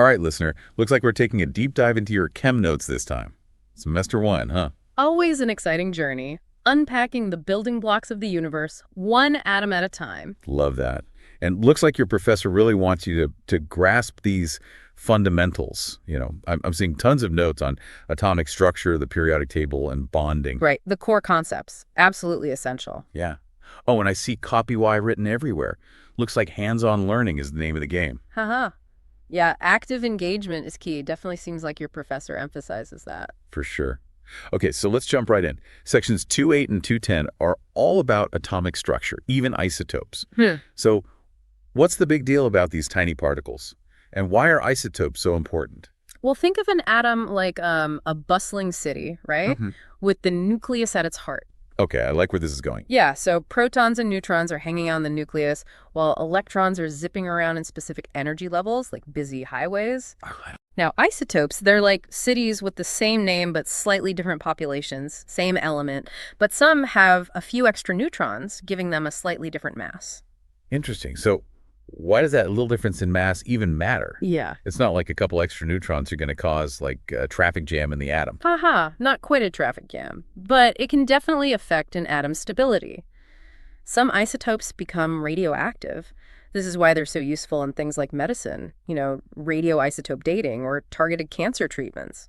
All right, listener. Looks like we're taking a deep dive into your chem notes this time. Semester 1, huh? Always an exciting journey, unpacking the building blocks of the universe, one atom at a time. Love that. And looks like your professor really wants you to grasp these fundamentals. I'm seeing tons of notes on atomic structure, the periodic table, and bonding. Right, the core concepts, absolutely essential. Yeah. Oh, and I see copy Y written everywhere. Looks like hands-on learning is the name of the game. Haha. Yeah, active engagement is key. Definitely seems like your professor emphasizes that. For sure. Okay, so let's jump right in. Sections 2.8 and 2.10 are all about atomic structure, even isotopes. So what's the big deal about these tiny particles? And why are isotopes so important? Well, think of an atom like a bustling city, right? With the nucleus at its heart. Okay, I like where this is going. Yeah, so protons and neutrons are hanging out in the nucleus, while electrons are zipping around in specific energy levels, like busy highways. Now, isotopes, they're like cities with the same name but slightly different populations, same element, but some have a few extra neutrons, giving them a slightly different mass. Interesting. So why does that little difference in mass even matter? Yeah. It's not like a couple extra neutrons are going to cause like a traffic jam in the atom. Haha, not quite a traffic jam, but it can definitely affect an atom's stability. Some isotopes become radioactive. This is why they're so useful in things like medicine, radioisotope dating or targeted cancer treatments.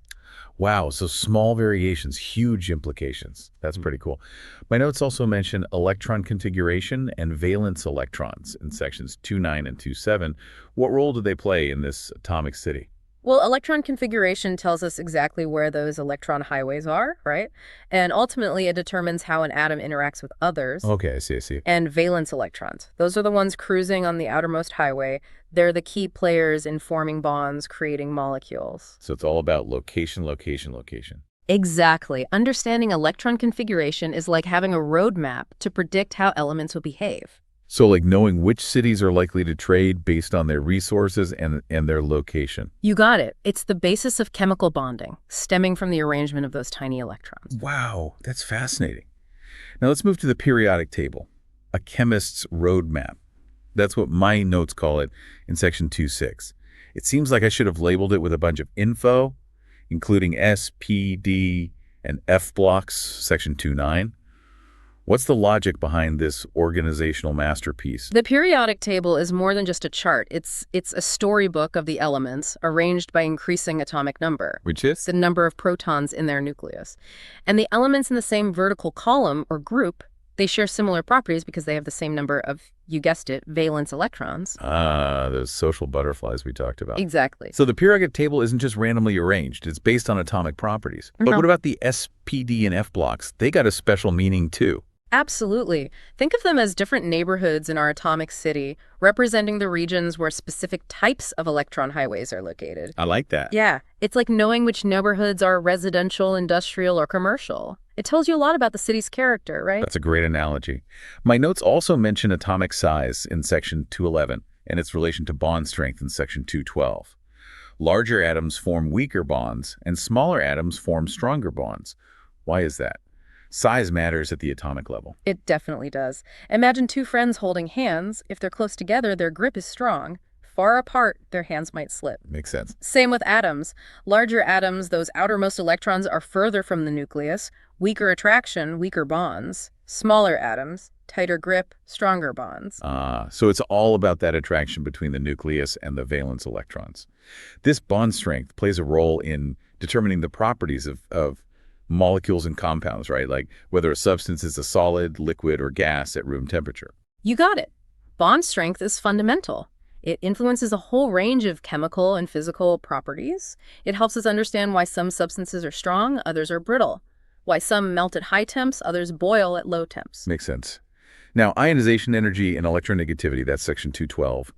Wow, so small variations, huge implications. That's pretty cool. My notes also mention electron configuration and valence electrons in sections 2.9 and 2.7. What role do they play in this atomic city? Well, electron configuration tells us exactly where those electron highways are, right? And ultimately, it determines how an atom interacts with others. Okay, I see. And valence electrons. Those are the ones cruising on the outermost highway. They're the key players in forming bonds, creating molecules. So it's all about location, location, location. Exactly. Understanding electron configuration is like having a roadmap to predict how elements will behave. So like knowing which cities are likely to trade based on their resources and their location. You got it. It's the basis of chemical bonding, stemming from the arrangement of those tiny electrons. Wow, that's fascinating. Now let's move to the periodic table, a chemist's roadmap. That's what my notes call it in section 2.6. It seems like I should have labeled it with a bunch of info, including S, P, D, and F blocks, section 2.9. What's the logic behind this organizational masterpiece? The periodic table is more than just a chart. It's a storybook of the elements arranged by increasing atomic number. Which is? The number of protons in their nucleus. And the elements in the same vertical column or group, they share similar properties because they have the same number of, you guessed it, valence electrons. Ah, those social butterflies we talked about. Exactly. So the periodic table isn't just randomly arranged. It's based on atomic properties. But what about the S, P, D, and F blocks? They got a special meaning too. Absolutely. Think of them as different neighborhoods in our atomic city, representing the regions where specific types of electron highways are located. I like that. Yeah, it's like knowing which neighborhoods are residential, industrial, or commercial. It tells you a lot about the city's character, right? That's a great analogy. My notes also mention atomic size in section 2.11 and its relation to bond strength in section 2.12. Larger atoms form weaker bonds, and smaller atoms form stronger bonds. Why is that? Size matters at the atomic level. It definitely does. Imagine two friends holding hands. If they're close together, their grip is strong. Far apart, their hands might slip. Makes sense. Same with atoms. Larger atoms, those outermost electrons, are further from the nucleus. Weaker attraction, weaker bonds. Smaller atoms, tighter grip, stronger bonds. So it's all about that attraction between the nucleus and the valence electrons. This bond strength plays a role in determining the properties of molecules and compounds, right? Like whether a substance is a solid, liquid, or gas at room temperature. You got it. Bond strength is fundamental. It influences a whole range of chemical and physical properties. It helps us understand why some substances are strong, others are brittle. Why some melt at high temps, others boil at low temps. Makes sense. Now, ionization energy and electronegativity, that's section 2.12.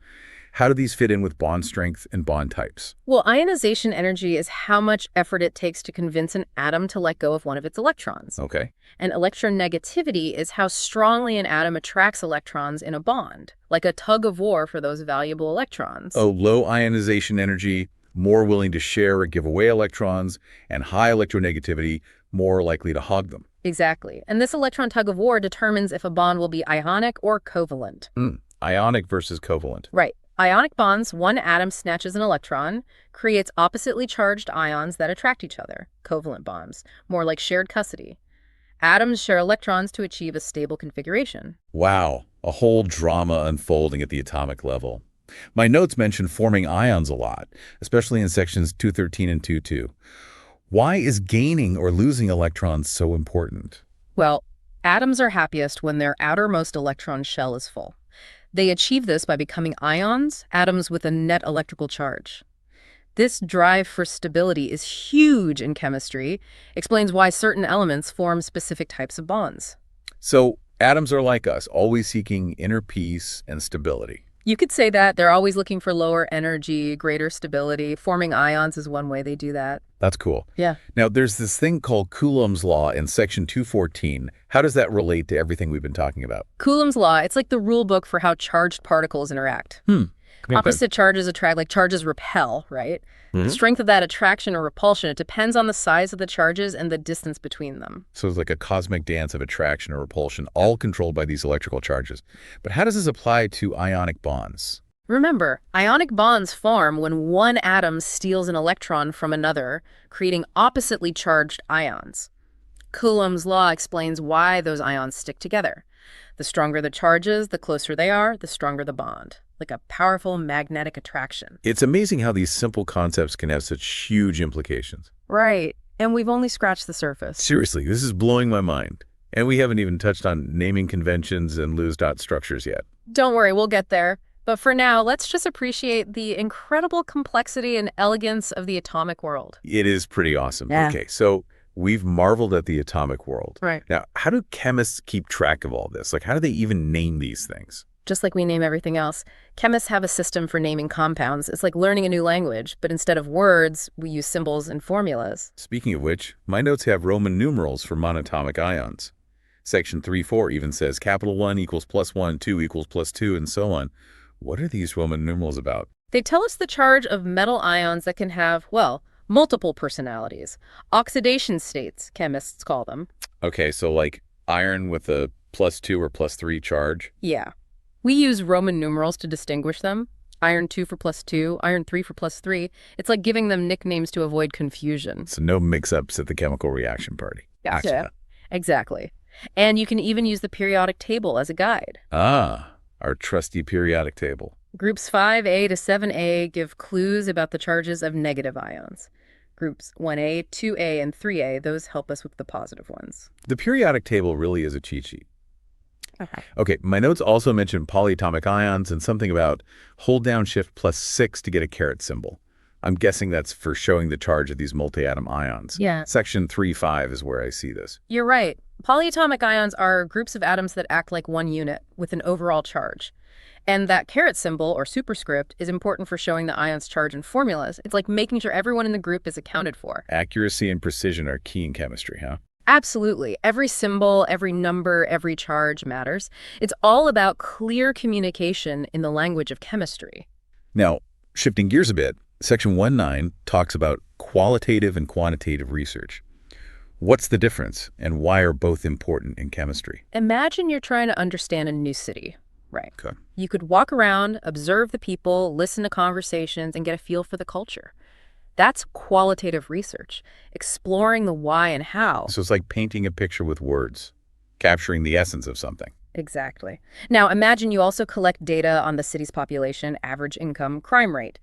How do these fit in with bond strength and bond types? Well, ionization energy is how much effort it takes to convince an atom to let go of one of its electrons. Okay. And electronegativity is how strongly an atom attracts electrons in a bond, like a tug of war for those valuable electrons. Oh, low ionization energy, more willing to share or give away electrons, and high electronegativity, more likely to hog them. Exactly. And this electron tug of war determines if a bond will be ionic or covalent. Ionic versus covalent. Right. Ionic bonds, one atom snatches an electron, creates oppositely charged ions that attract each other, covalent bonds, more like shared custody. Atoms share electrons to achieve a stable configuration. Wow, a whole drama unfolding at the atomic level. My notes mention forming ions a lot, especially in sections 213 and 22. Why is gaining or losing electrons so important? Well, atoms are happiest when their outermost electron shell is full. They achieve this by becoming ions, atoms with a net electrical charge. This drive for stability is huge in chemistry, explains why certain elements form specific types of bonds. So atoms are like us, always seeking inner peace and stability. You could say that they're always looking for lower energy, greater stability. Forming ions is one way they do that. That's cool. Yeah. Now, there's this thing called Coulomb's law in section 214. How does that relate to everything we've been talking about? Coulomb's law, it's like the rule book for how charged particles interact. Opposite charges attract, like charges repel, right? The strength of that attraction or repulsion, it depends on the size of the charges and the distance between them. So it's like a cosmic dance of attraction or repulsion, all controlled by these electrical charges. But how does this apply to ionic bonds? Remember, ionic bonds form when one atom steals an electron from another, creating oppositely charged ions. Coulomb's law explains why those ions stick together. The stronger the charges, the closer they are, the stronger the bond. Like a powerful magnetic attraction. It's amazing how these simple concepts can have such huge implications. Right. And we've only scratched the surface. Seriously, this is blowing my mind. And we haven't even touched on naming conventions and Lewis dot structures yet. Don't worry, we'll get there. But for now, let's just appreciate the incredible complexity and elegance of the atomic world. It is pretty awesome. Yeah. Okay, so we've marveled at the atomic world. Right. Now, how do chemists keep track of all this? Like, how do they even name these things? Just like we name everything else, chemists have a system for naming compounds. It's like learning a new language, but instead of words, we use symbols and formulas. Speaking of which, my notes have Roman numerals for monatomic ions. Section 3.4 even says capital 1 equals +1, 2 equals +2, and so on. What are these Roman numerals about? They tell us the charge of metal ions that can have, well, multiple personalities. Oxidation states, chemists call them. Okay, so like iron with a +2 or +3 charge? Yeah. We use Roman numerals to distinguish them. Iron 2 for +2, iron 3 for +3. It's like giving them nicknames to avoid confusion. So no mix-ups at the chemical reaction party. Gotcha. Yeah, exactly. And you can even use the periodic table as a guide. Ah, our trusty periodic table. Groups 5A to 7A give clues about the charges of negative ions. Groups 1A, 2A, and 3A, those help us with the positive ones. The periodic table really is a cheat sheet. Okay, my notes also mention polyatomic ions and something about hold down shift +6 to get a caret symbol. I'm guessing that's for showing the charge of these multi-atom ions. Yeah. Section 3.5 is where I see this. You're right. Polyatomic ions are groups of atoms that act like one unit with an overall charge. And that caret symbol, or superscript, is important for showing the ion's charge in formulas. It's like making sure everyone in the group is accounted for. Accuracy and precision are key in chemistry, huh? Absolutely. Every symbol, every number, every charge matters. It's all about clear communication in the language of chemistry. Now, shifting gears a bit, Section 1.9 talks about qualitative and quantitative research. What's the difference, and why are both important in chemistry? Imagine you're trying to understand a new city. Right. Okay. You could walk around, observe the people, listen to conversations, and get a feel for the culture. That's qualitative research, exploring the why and how. So it's like painting a picture with words, capturing the essence of something. Exactly. Now, imagine you also collect data on the city's population, average income, crime rate.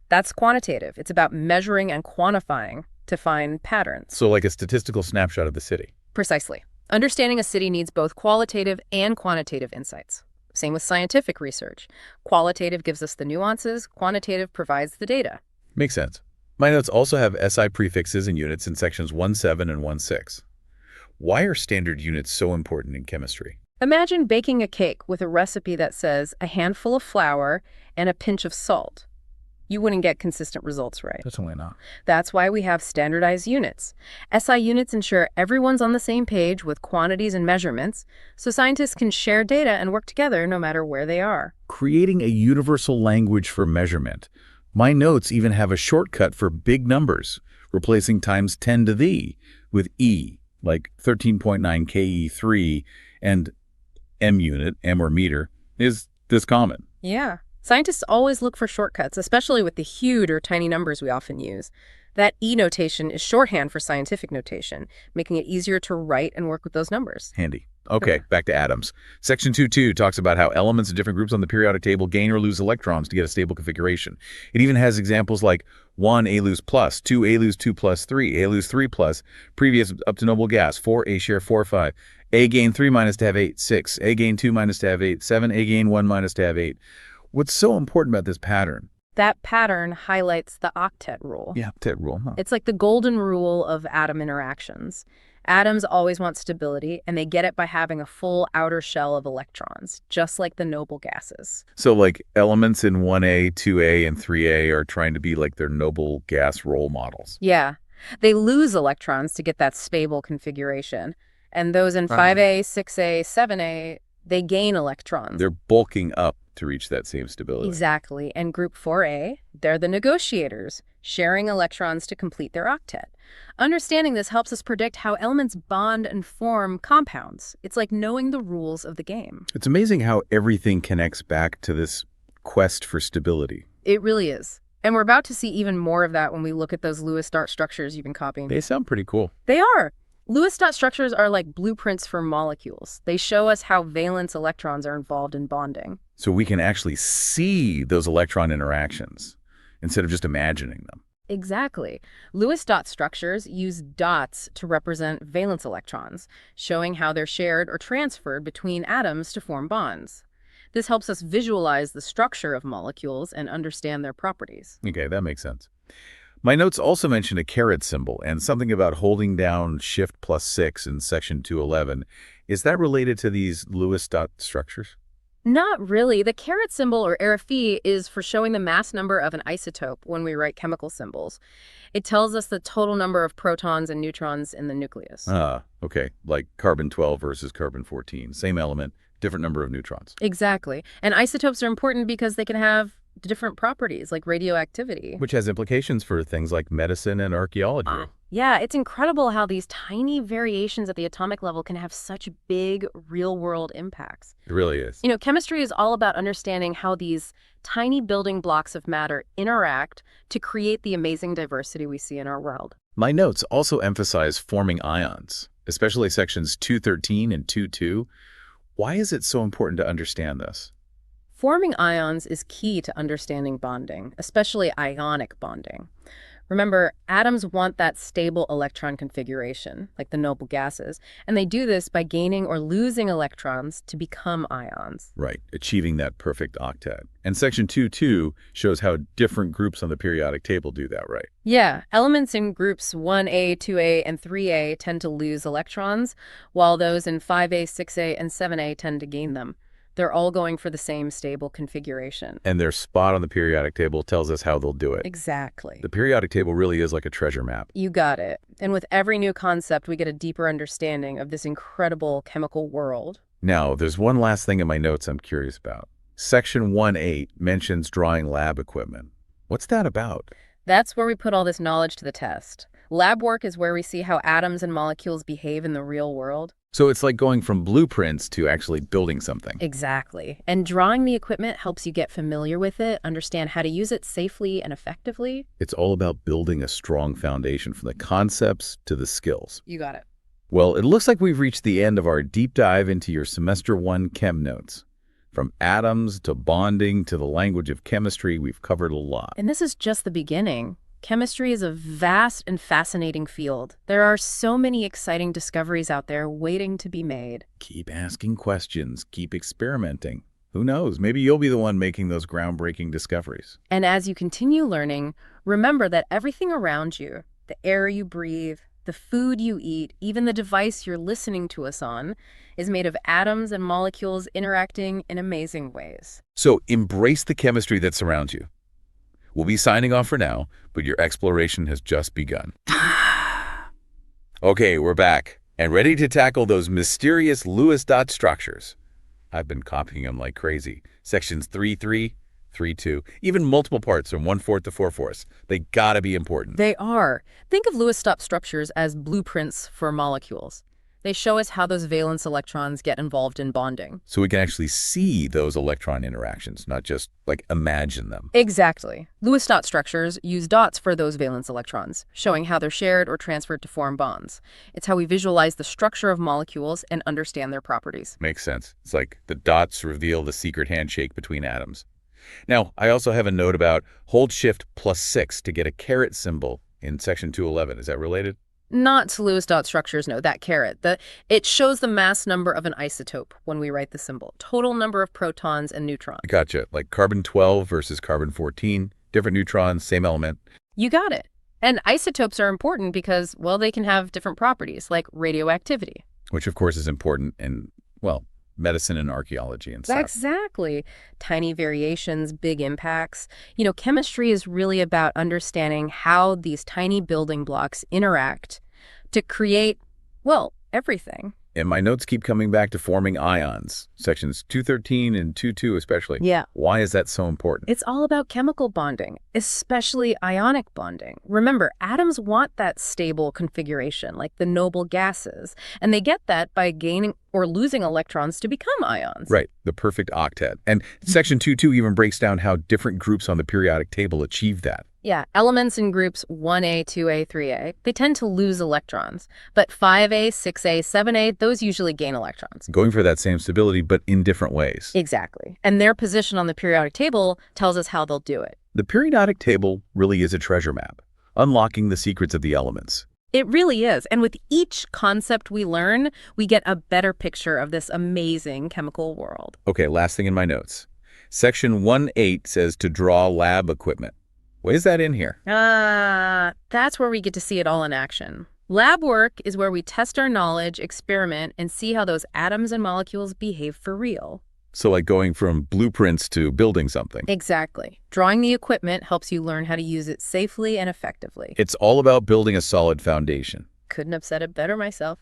That's quantitative. It's about measuring and quantifying to find patterns. So like a statistical snapshot of the city. Precisely. Understanding a city needs both qualitative and quantitative insights. Same with scientific research. Qualitative gives us the nuances, quantitative provides the data. Makes sense. My notes also have SI prefixes and units in sections 1.7 and 1.6. Why are standard units so important in chemistry? Imagine baking a cake with a recipe that says a handful of flour and a pinch of salt. You wouldn't get consistent results, right? Definitely not. That's why we have standardized units. SI units ensure everyone's on the same page with quantities and measurements, so scientists can share data and work together no matter where they are. Creating a universal language for measurement. My notes even have a shortcut for big numbers, replacing times 10 to the with E, like 13.9 KE3, and M unit, M or meter, is this common. Yeah. Scientists always look for shortcuts, especially with the huge or tiny numbers we often use. That E notation is shorthand for scientific notation, making it easier to write and work with those numbers. Handy. Okay, back to atoms. Section 2.2 talks about how elements in different groups on the periodic table gain or lose electrons to get a stable configuration. It even has examples like 1 A lose plus, 2 A lose 2 plus, 3 A lose 3 plus, previous up to noble gas, 4 A share 4 5, A gain 3 minus to have 8, 6, A gain 2 minus to have 8, 7, A gain 1 minus to have 8. What's so important about this pattern? That pattern highlights the octet rule. Yeah, octet rule. Huh? It's like the golden rule of atom interactions. Atoms always want stability, and they get it by having a full outer shell of electrons, just like the noble gases. So like elements in 1A, 2A, and 3A are trying to be like their noble gas role models. Yeah, they lose electrons to get that stable configuration. And those in 5A, 6A, 7A, they gain electrons. They're bulking up to reach that same stability. Exactly. And group 4A, they're the negotiators, sharing electrons to complete their octet. Understanding this helps us predict how elements bond and form compounds. It's like knowing the rules of the game. It's amazing how everything connects back to this quest for stability. It really is. And we're about to see even more of that when we look at those Lewis dot structures you've been copying. They sound pretty cool. They are. Lewis dot structures are like blueprints for molecules. They show us how valence electrons are involved in bonding. So we can actually see those electron interactions instead of just imagining them. Exactly. Lewis dot structures use dots to represent valence electrons, showing how they're shared or transferred between atoms to form bonds. This helps us visualize the structure of molecules and understand their properties. Okay, that makes sense. My notes also mention a caret symbol and something about holding down Shift +6 in section 211. Is that related to these Lewis dot structures? Not really. The caret symbol, or RFE, is for showing the mass number of an isotope when we write chemical symbols. It tells us the total number of protons and neutrons in the nucleus. Ah, okay. Like carbon-12 versus carbon-14. Same element, different number of neutrons. Exactly. And isotopes are important because they can have different properties, like radioactivity. Which has implications for things like medicine and archaeology. Yeah, it's incredible how these tiny variations at the atomic level can have such big real-world impacts. It really is. You know, chemistry is all about understanding how these tiny building blocks of matter interact to create the amazing diversity we see in our world. My notes also emphasize forming ions, especially sections 213 and 22. Why is it so important to understand this? Forming ions is key to understanding bonding, especially ionic bonding. Remember, atoms want that stable electron configuration, like the noble gases, and they do this by gaining or losing electrons to become ions. Right, achieving that perfect octet. And section 2.2 shows how different groups on the periodic table do that, right? Yeah, elements in groups 1A, 2A, and 3A tend to lose electrons, while those in 5A, 6A, and 7A tend to gain them. They're all going for the same stable configuration. And their spot on the periodic table tells us how they'll do it. Exactly. The periodic table really is like a treasure map. You got it. And with every new concept, we get a deeper understanding of this incredible chemical world. Now, there's one last thing in my notes I'm curious about. Section 1.8 mentions drawing lab equipment. What's that about? That's where we put all this knowledge to the test. Lab work is where we see how atoms and molecules behave in the real world. So it's like going from blueprints to actually building something. Exactly. And drawing the equipment helps you get familiar with it, understand how to use it safely and effectively. It's all about building a strong foundation from the concepts to the skills. You got it. Well, it looks like we've reached the end of our deep dive into your Semester 1 Chem notes. From atoms to bonding to the language of chemistry, we've covered a lot. And this is just the beginning. Chemistry is a vast and fascinating field. There are so many exciting discoveries out there waiting to be made. Keep asking questions. Keep experimenting. Who knows? Maybe you'll be the one making those groundbreaking discoveries. And as you continue learning, remember that everything around you, the air you breathe, the food you eat, even the device you're listening to us on, is made of atoms and molecules interacting in amazing ways. So embrace the chemistry that surrounds you. We'll be signing off for now, but your exploration has just begun. Okay, we're back and ready to tackle those mysterious Lewis dot structures. I've been copying them like crazy. Sections 3.3, 3.2, even multiple parts from 1/4 to 4/4. They gotta be important. They are. Think of Lewis dot structures as blueprints for molecules. They show us how those valence electrons get involved in bonding. So we can actually see those electron interactions, not just, like, imagine them. Exactly. Lewis dot structures use dots for those valence electrons, showing how they're shared or transferred to form bonds. It's how we visualize the structure of molecules and understand their properties. Makes sense. It's like the dots reveal the secret handshake between atoms. Now, I also have a note about hold shift +6 to get a caret symbol in section 211. Is that related? Not to Lewis dot structures, no, that caret. It shows the mass number of an isotope when we write the symbol. Total number of protons and neutrons. Gotcha. Like carbon-12 versus carbon-14, different neutrons, same element. You got it. And isotopes are important because, well, they can have different properties, like radioactivity. Which, of course, is important in, well, medicine and archaeology and stuff. Exactly. Tiny variations, big impacts. You know, chemistry is really about understanding how these tiny building blocks interact to create, well, everything. And my notes keep coming back to forming ions, sections 213 and 22 especially. Yeah. Why is that so important? It's all about chemical bonding, especially ionic bonding. Remember, atoms want that stable configuration, like the noble gases, and they get that by gaining or losing electrons to become ions. Right, the perfect octet. And section 22 even breaks down how different groups on the periodic table achieve that. Yeah, elements in groups 1A, 2A, 3A, they tend to lose electrons. But 5A, 6A, 7A, those usually gain electrons. Going for that same stability, but in different ways. Exactly. And their position on the periodic table tells us how they'll do it. The periodic table really is a treasure map, unlocking the secrets of the elements. It really is. And with each concept we learn, we get a better picture of this amazing chemical world. Okay, last thing in my notes. Section 1.8 says to draw lab equipment. Why is that in here? That's where we get to see it all in action. Lab work is where we test our knowledge, experiment, and see how those atoms and molecules behave for real. So like going from blueprints to building something. Exactly. Drawing the equipment helps you learn how to use it safely and effectively. It's all about building a solid foundation. Couldn't have said it better myself.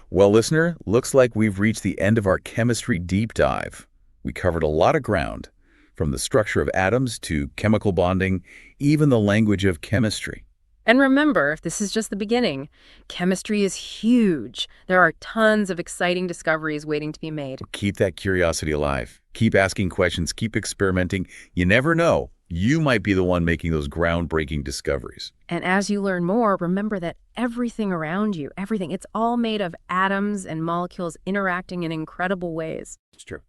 Well, listener, looks like we've reached the end of our chemistry deep dive. We covered a lot of ground, from the structure of atoms to chemical bonding, even the language of chemistry. And remember, this is just the beginning. Chemistry is huge. There are tons of exciting discoveries waiting to be made. Keep that curiosity alive. Keep asking questions. Keep experimenting. You never know. You might be the one making those groundbreaking discoveries. And as you learn more, remember that everything around you, everything, it's all made of atoms and molecules interacting in incredible ways. It's true.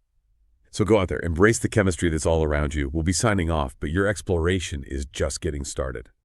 So go out there, embrace the chemistry that's all around you. We'll be signing off, but your exploration is just getting started.